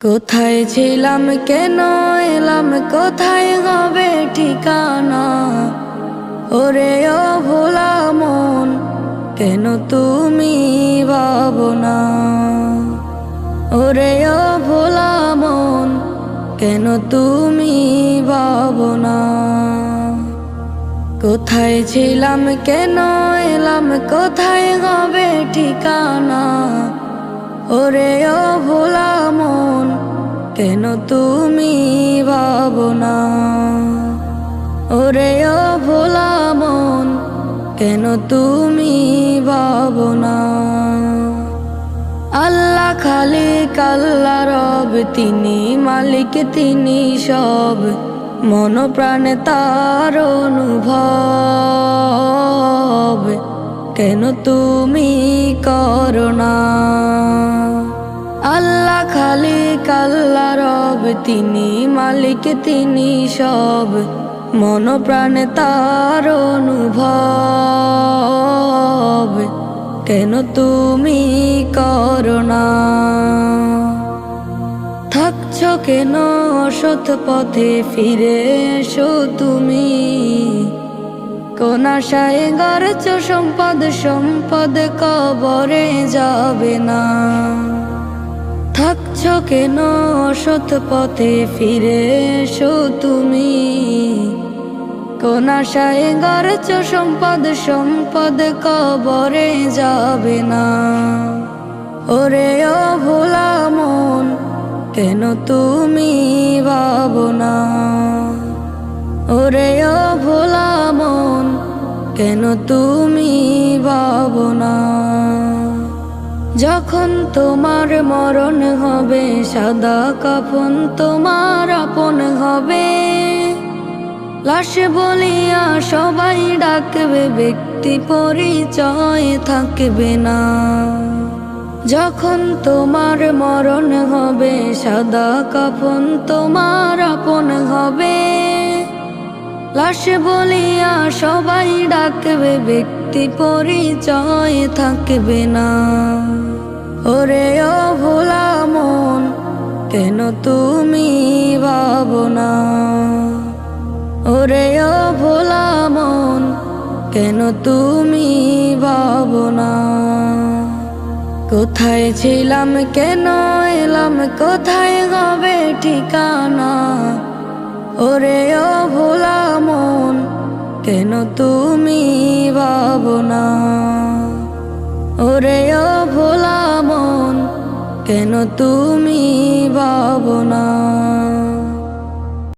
কোথায় ছিলাম কেন এলাম কোথায় হবে ঠিকানা। ওরে ও ভোলা মন কেন তুমি ভাবো না। ওরে ও ভোলা মন কেন তুমি ভাবো না। কোথায় ছিলাম কেন এলাম কোথায় হবে ঠিকানা। ওরে ও ভোলা মন কেন তুমি ভাবো না। ওরে ও ভোলা মন কেন তুমি ভাবো না। আল্লাহ খালিক আল্লাহ রব, তিনি মালিক তিনি সব, মন প্রাণে তার অনুভব কেন তুমি করো না। আল্লাহ খালিক আল্লাহ রব, তিনি মালিক তিনি সব, মন প্রাণে তার অনুভব কেন তুমি করো না। থাকছ কেন অসৎ পথে ফিরে এসো তুমি, কোন আশায় গড়ছ সম্পদ সম্পদ কবরে যাবে না। থাকছ কেন অসৎ পথে ফিরে এসো তুমি, কোন আশায় গড়ছ সম্পদ সম্পদ কবরে যাবে না। ওরে ও ভোলা মন কেন তুমি ভাবো না। ওরে ও ভোলা মন কেন তুমি ভাবো না। যখন তোমার মরণ হবে সাদা কাফন তোমার আপন হবে, লাশ বলিয়া সবাই ডাকবে ব্যক্তি পরিচয় থাকবে না। যখন তোমার মরণ হবে সাদা কাফন তোমার আপন হবে, লাশ বলিয়া সবাই ডাকবে ব্যক্তি পরিচয় থাকবে না। ওরে ও ভোলা মন কেন তুমি ভাবো না। ওরে ও ভোলা মন কেন তুমি ভাবো না। কোথায় ছিলাম কেন এলাম কোথায় হবে ঠিকানা। ওরে ও ভোলা মন কেন তুমি ভাবো না। ওরে ও ভোলা মন কেন তুমি ভাবো না।